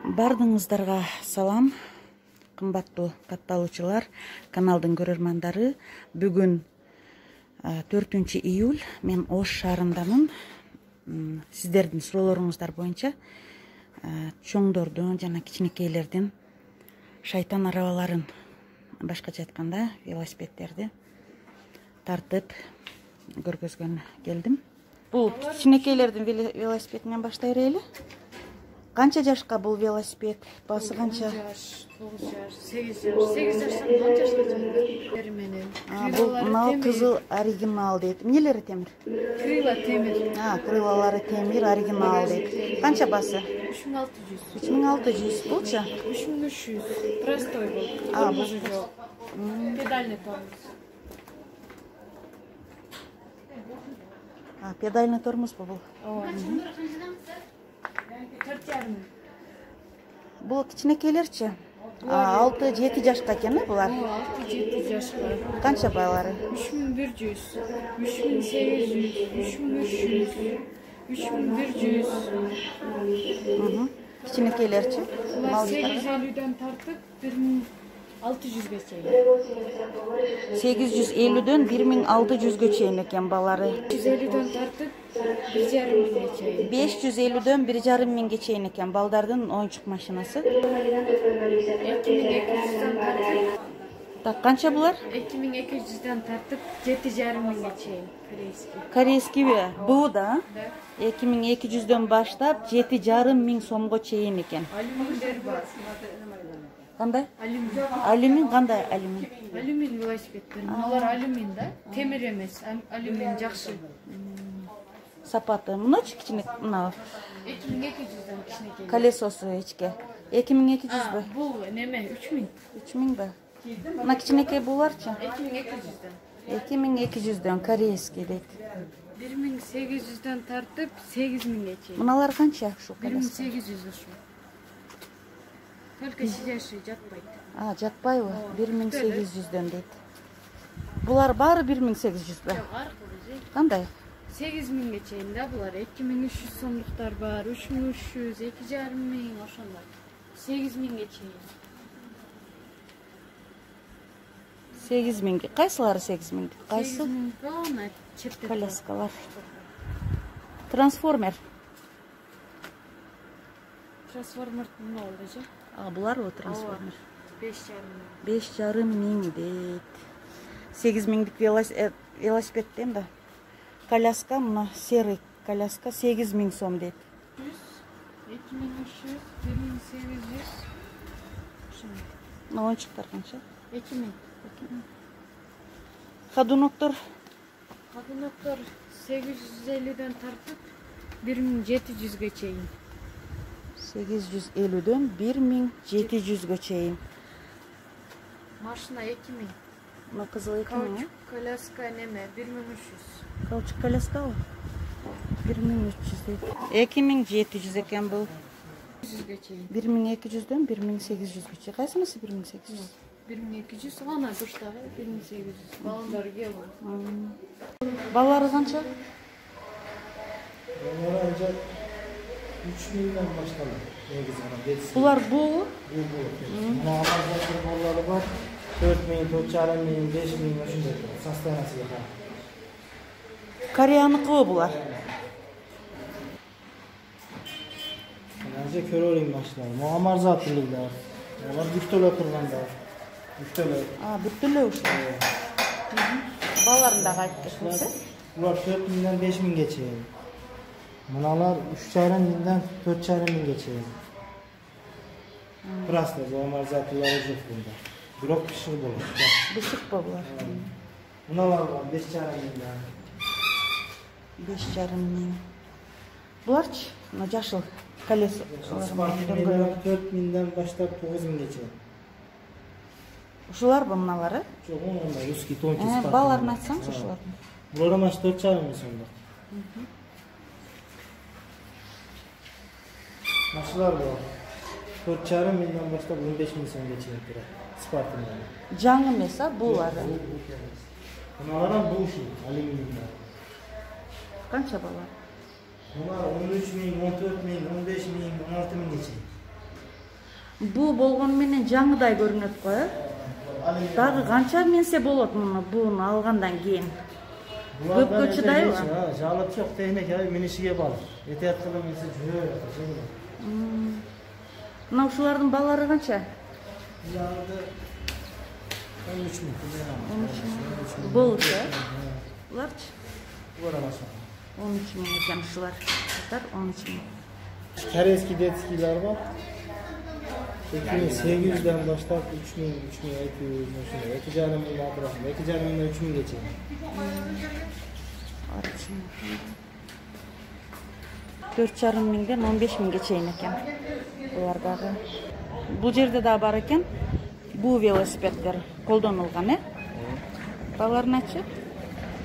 Бардыңыздарга салам, кымбаттуу катталуучулар, каналдын көрөрмандары. Бүгүн 4 июль, мен Ош шаарындамын. Сиздердин суроолоруңуздар боюнча чоңдордун жана кичинекейлердин шайтан арабаларын, башкача айтканда велосипедтерди тартып көргөзгөн келдим. Бул кичинекейлердин велосипединен баштай берели. Канча жашка бул велосипед? Басы канча? 9 жаш, 9 жаш, 8 жаш, 8 жаштан 10 жашка чейин менен. Бул кызыл оригинал дейт. Эмнелери темир? Крыла темир. Крылалары темир, оригинал дейт. Канча басы? 3600. 3600. Булчу? 3300. Простой был. Тормозу жок. Педальный тормоз. Педальный тормоз бул. Бул кичинекейлерчи? 6-7 жашка экен булар? 6-7 жашка. Канча байлары? 3100, 3800, 3300, 3100. Кичинекейлерчи? Булар 850дөн тартып 1600га чейин. 850дөн 1600га чейин экен балары. 550дөн тартып 1,5 миңге чейин. 550дөн 1,5 миңге чейин экен балдардын оюнчук машинасы. 2200дөн тартып. Так, канча булар? 2200дөн тартып 7,5 миңге чейин. Корейский бу да? 2200дөн баштап 7,5 миң сомго чейин экен. Алюминдер бар. Кандай? Алюмин. Алюмин кандай алюмин? Алюмин велосипедтер. Булар алюмин да, темир эмес. Алюмин жакшы. Сапаты мыночу кичине, мына 2200дөн кичинекей. колесосу эчке. 2200 бу? Бул неме 3000. 3000 ба? Мына кичинекей буларчы? 2200дөн. 2200дөн корейский дейт. 1800дөн тартып 8000ге чейин. Мыналар канча ушу колесо? 1800 ушу. Только сидящий жатпайт. Жатпайбы? 1800дөн дейт. Булар баары 1800 ба? Кандай? 8000ге чейин да булар. 2300 сомдуктар бар, 3300, 2,5 миң ошондой. 8000ге чейин. 8000. Кайсылары 8000? Кайсы? 8000 полный чепте. Коляскалар. Трансформер. Трансформер не oldu же? Булар о трансформер. 5,5 5,5 миң дейт. 8000дик велосипедтен да. Коляска, мына серый коляска 8000 сом дейт. 2300, 1800. Мына оюнчуктар канча? 2000. Ходуноктор? Ходуноктор 850дөн тартып 1700ге чейин. 850дөн 1700ге чейин. Машина 2000. Мына кызыл 2000. Коляска неме 1300. Каучук коляскабы? 1300 дейт. 2700 экен бул. 100ге чейин. 1200дөн 1800ге чейин. Кайсынысы 1800? 1200 ана душтагы 1800. Балдар келди. Балары канча? Балары анча 3000ден башталат. Булар бул? Мына алардагы баллары бар. 4000, 4,5 миң, 5 миң ошондой состояниясыга карап. Кореяныкыбы булар? Анча көрөлүң машиналар. Muammar zatlılar. Алар бүктөлө тургандар. Бүктөлө. Бүктөлө ушул. Баларын да айтып кетсеңиз. Булар 4000ден 5000ге чейин. Мыналар 3,5 миңден 4,5 миңге чейин. Просто Muammar zatlылары жок бунда. Бирок бышык болот. Бышык ба булар? Мыналар 5,5 миңден. 5,5 миң. Буларчы? Мына жашыл колесо. 4000ден баштап 9000ге чейин. Ушулар ба мыналары? Жок, онда русский тонкий спорт. Баларын айтсаңыз ушулардын. Булар маш 4,5 миң сомдо. Машиналар бар. 4,5 миңден баштап 15 миң сомго чейин турат. Спортында. Жаңы эмес, булары. Мыналар буши, алюминий. Канча балар? Bunlar 13 bin, 14 bin, 15 bin, 16 bin geçiyor. Bu болгон менен жаңыдай көрүнөт го. Дагы канча менсе болот буну алгандан кийин? Көпкө чыдайбы? Жалып жок техника минишиге бар. Этият кылып минсе жүрөт. Мына ушулардын балалары канча? Буларды 13 000. Болушу. Буларчы? Булар аша. 13 000 экен ушулар. Татар 13 000. Корейский детскийлер бар. 2800'den başlap 3000, 3200, 2,5 ming atrofida, 2,5 mingdan 3 minggacha. 4,5 mingden 15 mingge чейин экен. Булар дагы. Бул жерде да бар экен. Бул велосипеддер колдонулган, Баларыначы?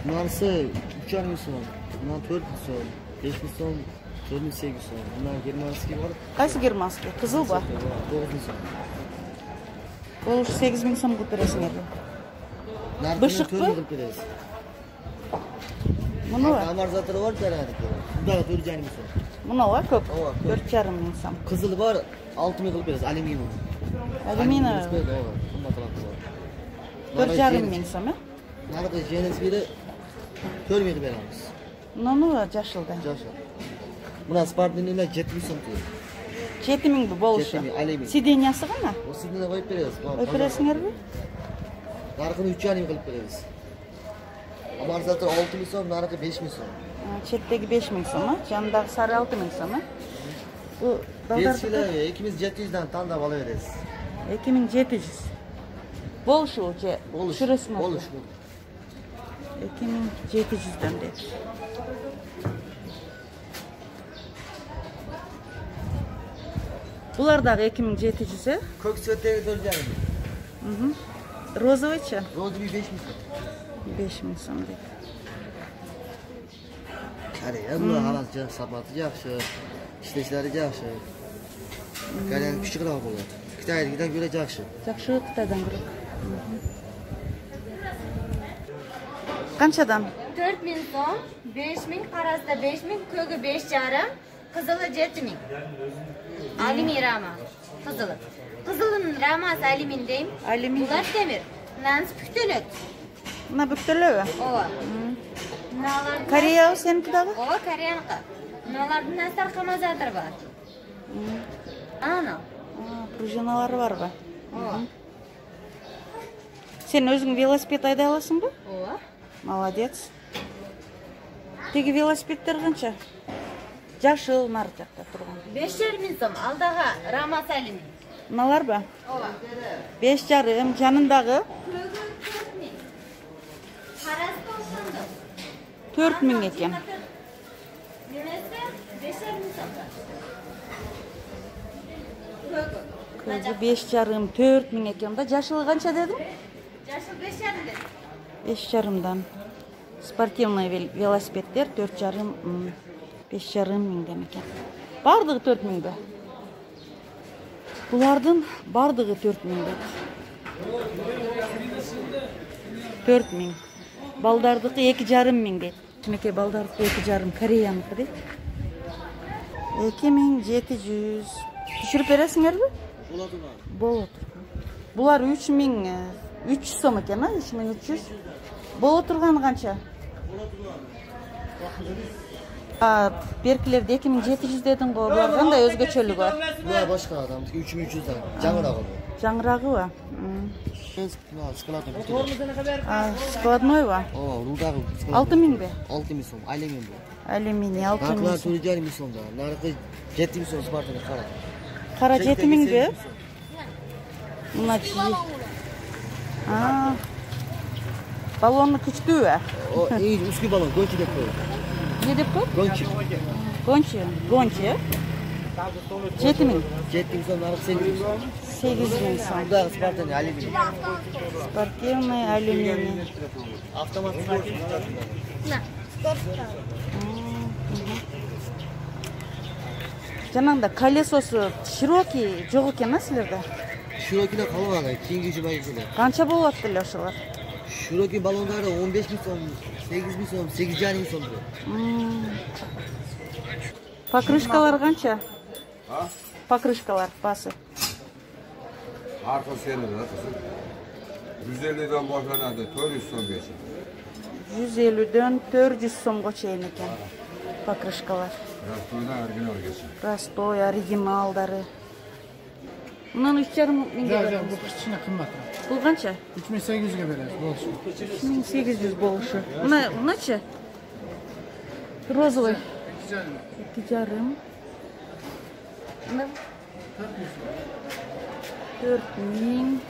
Мынасы 3,5 миң сом, мына 4 миң сом, 5 миң сом, 4800 сом. Мына германский бар. Кайсы германский? Кызыл ба? 9 миң сом. Ол 8 миң сом кылып бересиңерби? Бышыкпы? Кылып беребиз. Муну Амортизатору бар жарадык. Дагы 4,5 миң сом. Муну көп. Ооба, 4,5 миң сом. Кызылы бар 6 миң кылып беребиз, алюминий. Алюминий. Ооба, кымбатыраак. 4,5 миң сом, Наркы женес бири 4 миң беребиз. Муну жашылда. Жаша. Мына спортивныйлар 7 миң сом турат. 7 миң болушу. 7 миң, алюминий. Сидениясы гана? Осыны коюп беребиз. Коюп бересиңерби? Наркыны 3,5 миң кылып беребиз. Амортизатор 6 миң сом, наркы 5 миң сом. Четтеги 5 миң сом, жанындагы сары 6 миң сом, Бу балдардыкы 2700'den тандап ала беребиз. 2700. Болушу же? Жүрөсүңөр? Болушу. 2700'den дейт. Булар дагы 2700, Көк цветтеги 4,5 миң. Розовыйчы? Розовый 5 миң сом. 5 миң сом дейт. Корея, bu halası sapatı yaxşı, işleşleri yaxşı. Koreyanın küçükroq bo'ladi. Xitoydagidan ko'ra yaxshi. Жакшы Кытайдан көрөк. Канчадан? 4 ming so'm, 5 ming, qarasida 5 ming, ko'gi 5,5, qizili 7 ming. Alyumin rama, qizili. Qizilining ramasi alyumin deyim. Alyumin. Bular temir. Nansi püktenet. Мына бүктөлөбү? Ооба. Мыналар Корея сеники дагы? Ооба, Кореяныкы. Мыналардын настар камазатыр бар. Ана. Пружиналары барбы? Ооба. Сен өзүң велосипед айдай аласыңбы? Ооба. Молодец. Теги велосипеддер канча? Жашыл нар жакта турган. 5,5 ming so'm, aldagы ramasi alyumin. Мыналарбы? Ооба. 5,5, жанындагы Ko'gi 4 ming. Qarasida 90. 4 ming экен. Немесе 5,5 ming so'm. Көзү 5,5, 4 ming экен да. Жашылы канча дедим? Жашыл 5,5 dedi. 5,5'dan. Спортивный велосипеддер 4,5, 5,5 миңден экен. Бардыгы 4 миңде. Булардын бардыгы 4 миңде. 4 миң. Балдардыкы 2,5 миң дейт. Кичинекей балдардыкы 2,5, Кореяныкы дейт. 2700. Түшүрүп бересиңерби? Болады ма? Болот. Булар 3,300 сом экен, 3,300. Болот турганы канча? Беркилерде 2700 дедиң го, булар кандай өзгөчөлүгү бар? Bular başka adam, 3300'den. Жаңырагы. Жаңырагыбы? Складный. Складнойбы? Ооба, рудагы. 6 миңби? 6 миң сом, алюминий bu. Алюминий 6 Narkılar миң. 4,5 ming somda. Narkı 7 ming som Sparta'da qara. Кара 7 миңби? Мына баллону күчтүүбү? O iyi üskü balon, Gonchi dep koy. Не деп коет? Gonchi. Гончи. 7 миң. 7 ming som, narkı 8 ming som. 8 миң сом. Rudagı Sparta'da alümiний. Спортивный алюминий. Avtomat Sparta'da. Жанагында колесосу широкий жок экен, силерде? Şurokiler kalmadı, kingi jibayıklar. Канча болот деле ошолор? Şuroki balonları 15 ming som, 8 ming som, 8,5 ming som. Покрышкалар канча? Покрышкалар басы. Arka seride kızım. 150'den başlanandı, 415. 150'den 400 so'mga çeyin ekan. Покрышкалар. Rastoy'dan orijinal geçin. Rastoy, originaldары. Bundan 3,5 mingga Yok, beramiz. bu kichkina qimmatroq. Bu qancha? 3800 ga beramiz, bo'lishi. 3800 bo'lishi. Unachi? Rozовый. 2,5. Buna 4000.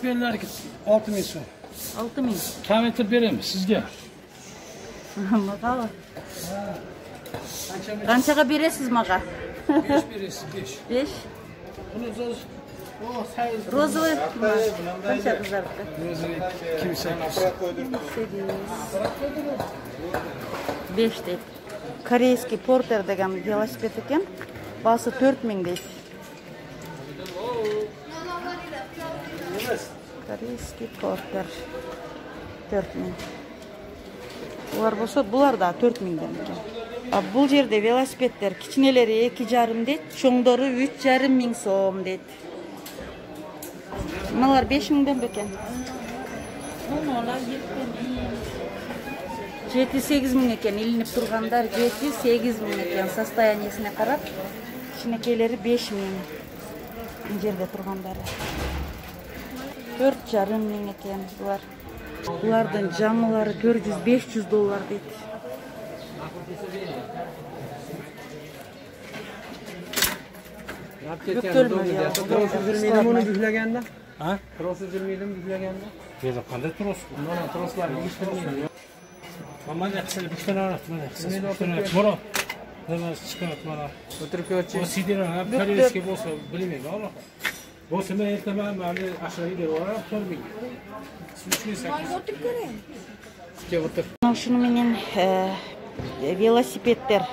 Belli ki 6000 so'm. 6000. Kilometr beramiz sizga. Maqava. Qanchaga berasiz maqa? 5 berasiz, 5. 5. Buni o'z Rozовый. Qancha qizaribdi? o'zini kimsa 5 deydi. Koreyskiy porter degan velosiped ekan. Basi 4000 deydi. Koreyskiy porter 4000. Bular bo'lsa, bular da 4000 dan ekan. Bu yerde velosipedler kichneleri 2,5 deydi, cho'ngdori 3,5 ming so'm deydi. Bular 5000 dan ekan. Bular 7-8 ming ekan, ilinib turganlar 7-8 ming ekan. Состояниесine qarab, kichnekeleri 5 ming. Bu yerda turganlari 4,5 ming ekan bular. Bulardan жаңылары 400-500 dollar deydi. Yurmeydim onu büklaganda? Ha? Trosu yurmeydim büklaganda? Berib qanday turasiz? Mana troslarni yig'ishtirmayman. Mana qisib ikkitani mana qisib. Bora. Nima chiqadi mana. O'tirib ko'rchi. Bu sidira ham koreyskiy bo'lsa bilmayman, Alloh. Bo'lsa men ertaman mana ashraga berib yuborib, 4000. O'tir. Şunu menin velosipedler